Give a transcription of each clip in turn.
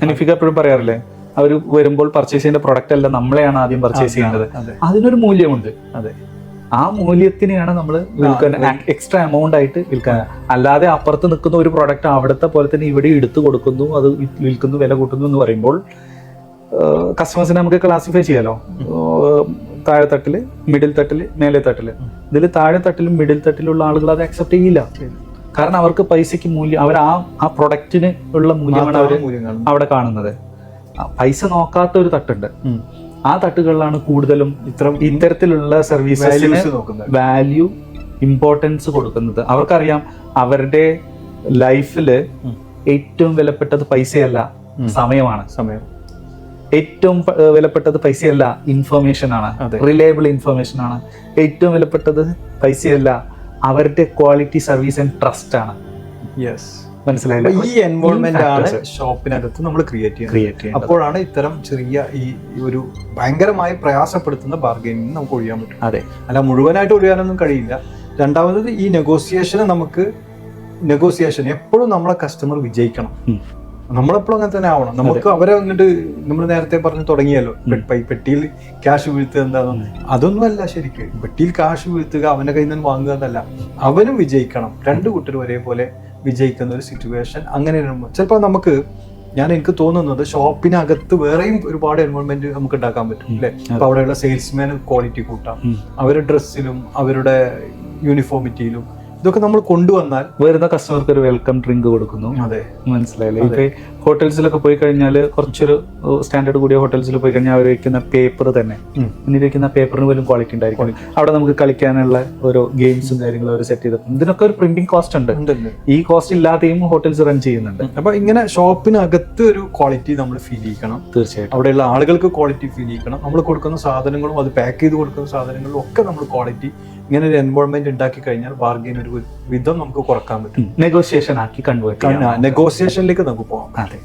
ഹനീഫിക എപ്പോഴും പറയാറില്ലേ, അവർ വരുമ്പോൾ പർച്ചേസ് ചെയ്യുന്ന പ്രൊഡക്റ്റ് അല്ല നമ്മളെയാണ് ആദ്യം പർച്ചേസ് ചെയ്യേണ്ടത്. അതിനൊരു മൂല്യമുണ്ട്. അതെ, ആ മൂല്യത്തിനെയാണ് നമ്മൾ വിൽക്കാൻ എക്സ്ട്രാ എമൗണ്ട് ആയിട്ട് വിൽക്കാൻ. അല്ലാതെ അപ്പുറത്ത് നിൽക്കുന്ന ഒരു പ്രൊഡക്റ്റ് അവിടുത്തെ പോലെ തന്നെ ഇവിടെ എടുത്തു കൊടുക്കുന്നു, അത് വിൽക്കുന്നു, വില കൂട്ടുന്നു എന്ന് പറയുമ്പോൾ കസ്റ്റമേഴ്സിനെ നമുക്ക് ക്ലാസിഫൈ ചെയ്യാലോ. താഴെ തട്ടില്, മിഡിൽ തട്ടില്, മേലെ തട്ടില്. ഇതിൽ താഴെ തട്ടിലും മിഡിൽ തട്ടിലുള്ള ആളുകൾ അത് അക്സെപ്റ്റ് ചെയ്യില്ല. കാരണം അവർക്ക് പൈസക്ക് മൂല്യം, അവർ ആ പ്രൊഡക്റ്റിന് ഉള്ള മൂല്യമാണ് അവർ അവിടെ കാണുന്നത്. പൈസ നോക്കാത്ത ഒരു തട്ടുണ്ട്. ആ തട്ടുകളിലാണ് കൂടുതലും ഇത്തരത്തിലുള്ള സർവീസസിന് വാല്യൂ, ഇമ്പോർട്ടൻസ് കൊടുക്കുന്നത്. അവർക്കറിയാം അവരുടെ ലൈഫില് ഏറ്റവും വിലപ്പെട്ടത് പൈസയല്ല, സമയമാണ്. ഏറ്റവും വിലപ്പെട്ടത് പൈസയല്ല, ഇൻഫർമേഷൻ ആണ്, റിലയബിൾ ഇൻഫർമേഷൻ ആണ്. ഏറ്റവും വിലപ്പെട്ടത് പൈസയല്ല, അവരുടെ ക്വാളിറ്റി സർവീസ് ആൻഡ് ട്രസ്റ്റ് ആണ്. മനസ്സിലായില്ല? ഈ എൻവയോൺമെന്റ് ആണ് ഷോപ്പിനകത്ത് നമ്മൾ ക്രിയേറ്റ് ചെയ്യുന്നത്. അപ്പോഴാണ് ഇത്തരം ചെറിയ ഈ ഒരു ഭയങ്കരമായി പ്രയാസപ്പെടുത്തുന്ന ബാർഗൈനിങ് നമുക്ക് ഒഴിയാൻ പറ്റും. അതെ, അല്ല മുഴുവനായിട്ട് ഒഴിയാനൊന്നും കഴിയില്ല. രണ്ടാമത് ഈ നെഗോസിയേഷൻ എപ്പോഴും നമ്മളെ കസ്റ്റമർ വിജയിക്കണം. നമ്മളെപ്പോഴും അങ്ങനെ തന്നെ ആവണം. നമുക്ക് അവരെ വന്നിട്ട് നമ്മൾ നേരത്തെ പറഞ്ഞു തുടങ്ങിയല്ലോ, പെട്ടിയിൽ ക്യാഷ് വീഴ്ത്തുക എന്താണെന്ന്. അതൊന്നുമല്ല ശരിക്കും. പെട്ടിയിൽ ക്യാഷ് വീഴ്ത്തുക, അവന്റെ കയ്യിൽ നിന്ന് വാങ്ങുക എന്നല്ല, അവനും വിജയിക്കണം. രണ്ടു കൂട്ടരും ഒരേപോലെ വിജയിക്കുന്ന ഒരു സിറ്റുവേഷൻ. അങ്ങനെ ചിലപ്പോൾ എനിക്ക് തോന്നുന്നത് ഷോപ്പിനകത്ത് വേറെയും ഒരുപാട് എൻവയോൺമെന്റ് നമുക്ക് ഉണ്ടാക്കാൻ പറ്റും അല്ലെ. അപ്പൊ അവിടെയുള്ള സെയിൽസ്മാൻ ക്വാളിറ്റി കൂട്ടാം, അവരുടെ ഡ്രസ്സിലും അവരുടെ യൂണിഫോമിറ്റിയിലും. ഇതൊക്കെ നമ്മൾ കൊണ്ടുവന്നാൽ വരുന്ന കസ്റ്റമർക്ക് ഒരു വെൽക്കം ഡ്രിങ്ക് കൊടുക്കുന്നു. അതെ, മനസ്സിലായില്ലേ? ഇപ്പൊ ഹോട്ടൽസിലൊക്കെ പോയി കഴിഞ്ഞാൽ, കുറച്ചൊരു സ്റ്റാൻഡേർഡ് കൂടിയ ഹോട്ടൽസിൽ പോയി കഴിഞ്ഞാൽ അവർ വയ്ക്കുന്ന പേപ്പർ തന്നെ, ഇനി വയ്ക്കുന്ന പേപ്പറിന് പോലും ക്വാളിറ്റി ഉണ്ടായിരിക്കും. അവിടെ നമുക്ക് കളിക്കാനുള്ള ഓരോ ഗെയിംസും കാര്യങ്ങളും അവർ സെറ്റ് ചെയ്തിട്ടുണ്ട്. ഇതിനൊക്കെ ഒരു പ്രിന്റിംഗ് കോസ്റ്റ് ഉണ്ട്. ഈ കോസ്റ്റ് ഇല്ലാതെയും ഹോട്ടൽസ് റൺ ചെയ്യുന്നുണ്ട്. അപ്പൊ ഇങ്ങനെ ഷോപ്പിനകത്ത് ഒരു ക്വാളിറ്റി നമ്മൾ ഫീൽ ചെയ്യിക്കണം. തീർച്ചയായിട്ടും അവിടെയുള്ള ആളുകൾക്ക് ക്വാളിറ്റി ഫീൽ ചെയ്യിക്കണം. നമ്മൾ കൊടുക്കുന്ന സാധനങ്ങളും അത് പാക്ക് ചെയ്ത് കൊടുക്കുന്ന സാധനങ്ങളും ഒക്കെ നമ്മൾ ക്വാളിറ്റി, ഇങ്ങനെ ഒരു എൻവയോൺമെന്റ് ഉണ്ടാക്കി കഴിഞ്ഞാൽ ബാർഗെയിൻ ഒരു വിധം നമുക്ക് കുറക്കാൻ പറ്റും. നെഗോസിയേഷൻ ആക്കി നെഗോസിയേഷനിലേക്ക് നമുക്ക് പോകാം. അതെ,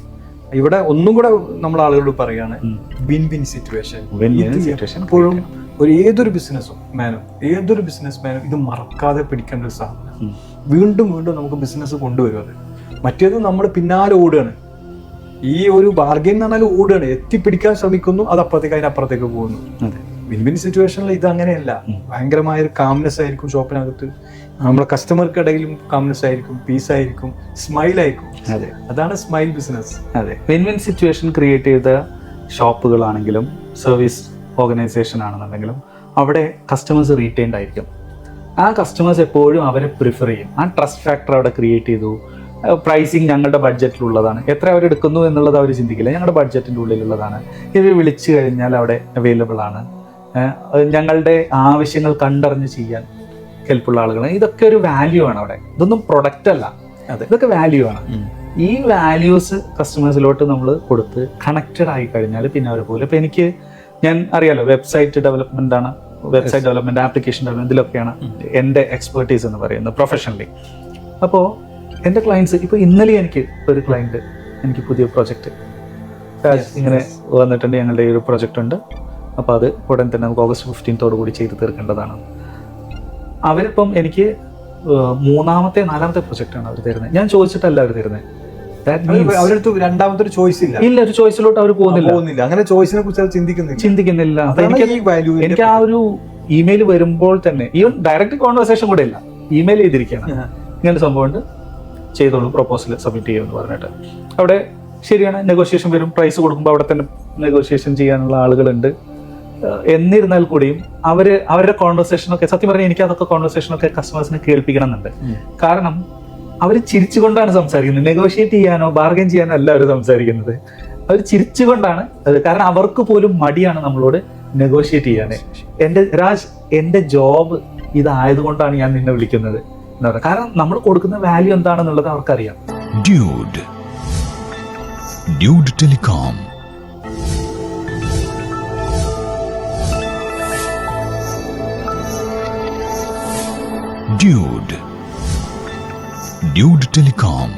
ഇവിടെ ഒന്നും കൂടെ നമ്മൾ ആളുകളോട് പറയാണ്, വിൻ വിൻ സിറ്റുവേഷൻ. എപ്പോഴും ഏതൊരു ബിസിനസ് മാനും ഇത് മറക്കാതെ പിടിക്കേണ്ട ഒരു സാധനം. വീണ്ടും വീണ്ടും നമുക്ക് ബിസിനസ് കൊണ്ടുവരും. അത് മറ്റേത് നമ്മൾ പിന്നാലെ ഓടുകയാണ്. ഈ ഒരു ബാർഗെയിൻ എന്ന് പറഞ്ഞാൽ ഓടുകയാണ്, എത്തിപ്പിടിക്കാൻ ശ്രമിക്കുന്നു, അത് അപ്പുറത്തേക്ക് അതിനപ്പുറത്തേക്ക് പോകുന്നു. വിൻ വിൻ സിറ്റുവേഷനിൽ ഇത് അങ്ങനെയല്ല. ഭയങ്കരമായ ഒരു കാംനെസ് ആയിരിക്കും ഷോപ്പിനകത്ത്. നമ്മുടെ കസ്റ്റമർക്കിടയിലും കാംനെസ് ആയിരിക്കും, പീസ് ആയിരിക്കും, സ്മൈൽ ആയിരിക്കും. അതെ, അതാണ് സ്മൈൽ ബിസിനസ്. അതെ, വിൻ വിൻ സിറ്റുവേഷൻ ക്രിയേറ്റ് ചെയ്ത ഷോപ്പുകളാണെങ്കിലും സർവീസ് ഓർഗനൈസേഷൻ ആണെന്നുണ്ടെങ്കിലും അവിടെ കസ്റ്റമേഴ്സ് റീറ്റെയിൻഡ് ആയിരിക്കും. ആ കസ്റ്റമേഴ്സ് എപ്പോഴും അവരെ പ്രിഫർ ചെയ്യും. ആ ട്രസ്റ്റ് ഫാക്ടർ അവിടെ ക്രിയേറ്റ് ചെയ്തു. പ്രൈസിങ് ഞങ്ങളുടെ ബഡ്ജറ്റിലുള്ളതാണ്, എത്ര അവരെടുക്കുന്നു എന്നുള്ളത് അവർ ചിന്തിക്കില്ല. ഞങ്ങളുടെ ബഡ്ജറ്റിൻ്റെ ഉള്ളിലുള്ളതാണ്, ഇവർ വിളിച്ചു കഴിഞ്ഞാൽ അവിടെ അവൈലബിൾ ആണ്, ഞങ്ങളുടെ ആവശ്യങ്ങൾ കണ്ടറിഞ്ഞ് ചെയ്യാൻ ഹെൽപ്പുള്ള ആളുകൾ. ഇതൊക്കെ ഒരു വാല്യൂ ആണ് അവിടെ. ഇതൊന്നും പ്രൊഡക്റ്റ് അല്ല, ഇതൊക്കെ വാല്യൂ ആണ്. ഈ വാല്യൂസ് കസ്റ്റമേഴ്സിലോട്ട് നമ്മൾ കൊടുത്ത് കണക്റ്റഡ് ആയി കഴിഞ്ഞാൽ പിന്നെ അവർ പോലും. ഇപ്പം ഞാൻ അറിയാലോ, വെബ്സൈറ്റ് ഡെവലപ്മെന്റ് ആണ്, വെബ്സൈറ്റ് ഡെവലപ്മെന്റ്, ആപ്ലിക്കേഷൻ ഡെവലപ്മെന്റ്, ഇതിലൊക്കെയാണ് എൻ്റെ എക്സ്പെർട്ടീസ് എന്ന് പറയുന്നത് പ്രൊഫഷണലി. അപ്പോൾ എൻ്റെ ക്ലയൻസ്, ഇപ്പോൾ ഇന്നലെ ഒരു ക്ലയൻറ്റ് എനിക്ക് പുതിയ പ്രൊജക്റ്റ് ഇങ്ങനെ വന്നിട്ടുണ്ട്, ഞങ്ങളുടെ ഒരു പ്രൊജക്റ്റ് ഉണ്ട്, അപ്പോൾ അത് ഉടൻ തന്നെ നമുക്ക് August 15 കൂടി ചെയ്ത് തീർക്കേണ്ടതാണ്. അവരിപ്പം എനിക്ക് 3-ാമത്തെ 4-ാമത്തെ പ്രൊജക്റ്റാണ് അവർ തരുന്നത്. ഞാൻ ചോദിച്ചിട്ടല്ല അവർ തരുന്നത്. അവരടുത്ത് രണ്ടാമത്തെ ഒരു ചോയ്സ് ഇല്ല, ഒരു ചോയ്സിലോട്ട് അവർ പോകുന്നില്ല. അങ്ങനെ ചോയ്സിനെ കുറിച്ച് ചിന്തിക്കുന്നില്ല. എനിക്ക് ആ ഒരു ഇമെയിൽ വരുമ്പോൾ തന്നെ, ഈവൻ ഡയറക്റ്റ് കോൺവെർസേഷൻ കൂടെ ഇല്ല, ഇമെയിൽ ചെയ്തിരിക്കുകയാണ്, ഇങ്ങനെ സംഭവം ഉണ്ട്, ചെയ്തോളൂ, പ്രൊപ്പോസൽ സബ്മിറ്റ് ചെയ്യുമെന്ന് പറഞ്ഞിട്ട്. അവിടെ ശരിയാണ്, നെഗോഷിയേഷൻ വരും, പ്രൈസ് കൊടുക്കുമ്പോൾ അവിടെ തന്നെ നെഗോഷിയേഷൻ ചെയ്യാനുള്ള ആളുകളുണ്ട്. എന്നിരുന്നാൽ കൂടിയും അവരുടെ കോൺവെർസേഷനൊക്കെ, സത്യം പറഞ്ഞാൽ എനിക്ക് അതൊക്കെ കോൺവെർസേഷനൊക്കെ കസ്റ്റമേഴ്സിനെ കേൾപ്പിക്കണം എന്നുണ്ട്. കാരണം അവർ ചിരിച്ചുകൊണ്ടാണ് സംസാരിക്കുന്നത്. നെഗോഷിയേറ്റ് ചെയ്യാനോ ബാർഗൈൻ ചെയ്യാനോ അല്ല അവർ സംസാരിക്കുന്നത്, അവർ ചിരിച്ചുകൊണ്ടാണ്. കാരണം അവർക്ക് പോലും മടിയാണ് നമ്മളോട് നെഗോഷിയേറ്റ് ചെയ്യാൻ. എൻ്റെ ജോബ് ഇതായതുകൊണ്ടാണ് ഞാൻ നിന്നെ വിളിക്കുന്നത് എന്ന് പറയാം. കാരണം നമ്മൾ കൊടുക്കുന്ന വാല്യൂ എന്താണെന്നുള്ളത് അവർക്കറിയാം. Dude telecom. Dude Telecom.